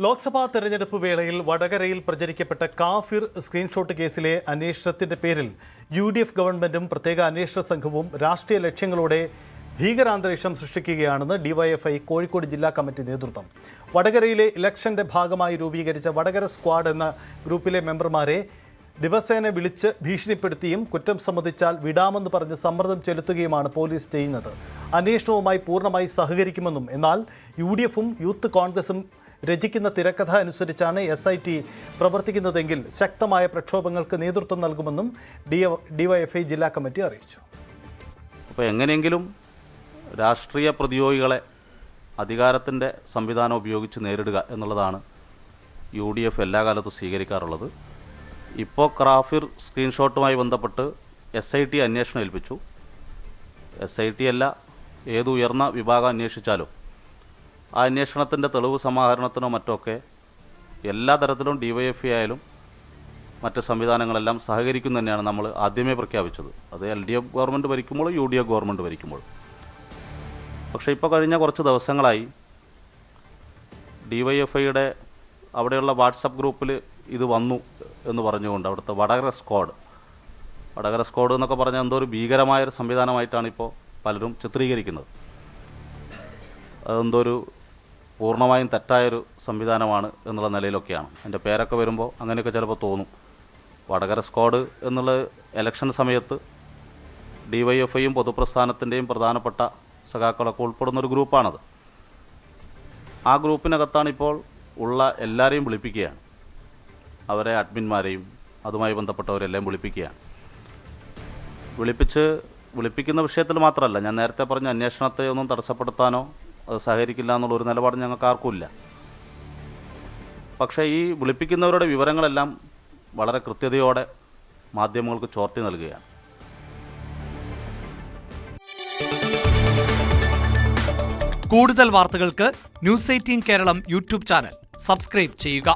ലോക്സഭാ തെരഞ്ഞെടുപ്പ് വേളയിൽ വടകരയിൽ പ്രചരിക്കപ്പെട്ട കാഫിർ സ്ക്രീൻഷോട്ട് കേസിലെ അന്വേഷണത്തിന്റെ പേരിൽ UDF ഗവൺമെന്റും പ്രത്യേക അന്വേഷണ സംഘവും രാഷ്ട്രീയ ലക്ഷ്യങ്ങളോടെ ഭീകരാന്തരീക്ഷം സൃഷ്ടിക്കുകയാണെന്ന് DYFI കോഴിക്കോട് ജില്ലാ കമ്മിറ്റി നേതൃത്വം. വടകരയിലെ ഇലക്ഷന്റെ ഭാഗമായി രൂപീകരിച്ച വടകര സ്ക്വാഡ് എന്ന ഗ്രൂപ്പിലെ മെമ്പർമാരെ ദിവസേന വിളിച്ച് ഭീഷണിപ്പെടുത്തിയും കുറ്റം സമ്മതിച്ചാൽ വിടാമെന്ന് പറഞ്ഞ് സമ്മർദ്ദം ചെലുത്തുകയുമാണ് പോലീസ് ചെയ്യുന്നത്. അന്വേഷണവുമായി പൂർണ്ണമായി സഹകരിക്കുമെന്നും എന്നാൽ UDFും യൂത്ത് കോൺഗ്രസും രചിക്കുന്ന തിരക്കഥ അനുസരിച്ചാണ് SIT പ്രവർത്തിക്കുന്നതെങ്കിൽ ശക്തമായ പ്രക്ഷോഭങ്ങൾക്ക് നേതൃത്വം നൽകുമെന്നും DYFI ജില്ലാ കമ്മിറ്റി അറിയിച്ചു. അപ്പോൾ എങ്ങനെയെങ്കിലും രാഷ്ട്രീയ പ്രതിയോഗികളെ അധികാരത്തിൻ്റെ സംവിധാനം ഉപയോഗിച്ച് നേരിടുക എന്നുള്ളതാണ് UDF എല്ലാ കാലത്തും സ്വീകരിക്കാറുള്ളത്. ഇപ്പോൾ കാഫിർ സ്ക്രീൻഷോട്ടുമായി ബന്ധപ്പെട്ട് SIT അന്വേഷണം ഏൽപ്പിച്ചു. SIT അല്ല, ഏത് ഉയർന്ന വിഭാഗം അന്വേഷിച്ചാലും ആ അന്വേഷണത്തിൻ്റെ തെളിവ് സമാഹരണത്തിനോ മറ്റൊക്കെ എല്ലാ തരത്തിലും DYFI ആയാലും മറ്റ് സംവിധാനങ്ങളെല്ലാം സഹകരിക്കും തന്നെയാണ് നമ്മൾ ആദ്യമേ പ്രഖ്യാപിച്ചത്. അത് LDF ഗവൺമെൻറ് ഭരിക്കുമ്പോൾ UDF ഗവൺമെൻറ് ഭരിക്കുമ്പോൾ. പക്ഷേ ഇപ്പോൾ കഴിഞ്ഞ കുറച്ച് ദിവസങ്ങളായി DYFIയുടെ അവിടെയുള്ള വാട്സപ്പ് ഗ്രൂപ്പിൽ ഇത് വന്നു എന്ന് പറഞ്ഞുകൊണ്ട് അവിടുത്തെ വടകര സ്ക്വാഡ് എന്നൊക്കെ പറഞ്ഞാൽ എന്തോ ഒരു ഭീകരമായൊരു സംവിധാനമായിട്ടാണ് ഇപ്പോൾ പലരും ചിത്രീകരിക്കുന്നത്. അതെന്തോ ഒരു പൂർണ്ണമായും തെറ്റായൊരു സംവിധാനമാണ് എന്നുള്ള നിലയിലൊക്കെയാണ്. എൻ്റെ പേരൊക്കെ വരുമ്പോൾ അങ്ങനെയൊക്കെ ചിലപ്പോൾ തോന്നും. വടകര സ്ക്വാഡ് എന്നുള്ള ഇലക്ഷൻ സമയത്ത് DYFIയും പൊതുപ്രസ്ഥാനത്തിൻ്റെയും പ്രധാനപ്പെട്ട സഖാക്കളൊക്കെ ഉൾപ്പെടുന്നൊരു ഗ്രൂപ്പാണത്. ആ ഗ്രൂപ്പിനകത്താണ് ഇപ്പോൾ ഉള്ള എല്ലാവരെയും വിളിപ്പിക്കുകയാണ്. അവരെ അഡ്മിന്മാരെയും അതുമായി ബന്ധപ്പെട്ടവരെല്ലാം വിളിപ്പിക്കുകയാണ്. വിളിപ്പിക്കുന്ന വിഷയത്തിൽ മാത്രമല്ല, ഞാൻ നേരത്തെ പറഞ്ഞ അന്വേഷണത്തെ ഒന്നും തടസ്സപ്പെടുത്താനോ അത് സഹകരിക്കില്ല എന്നുള്ളൊരു നിലപാട് ഞങ്ങൾക്ക് ആർക്കുമില്ല. പക്ഷേ ഈ വിളിപ്പിക്കുന്നവരുടെ വിവരങ്ങളെല്ലാം വളരെ കൃത്യതയോടെ മാധ്യമങ്ങൾക്ക് ചോർത്തി നൽകുകയാണ്. കൂടുതൽ വാർത്തകൾക്ക് News 18 Keralam YouTube channel subscribe ചെയ്യുക.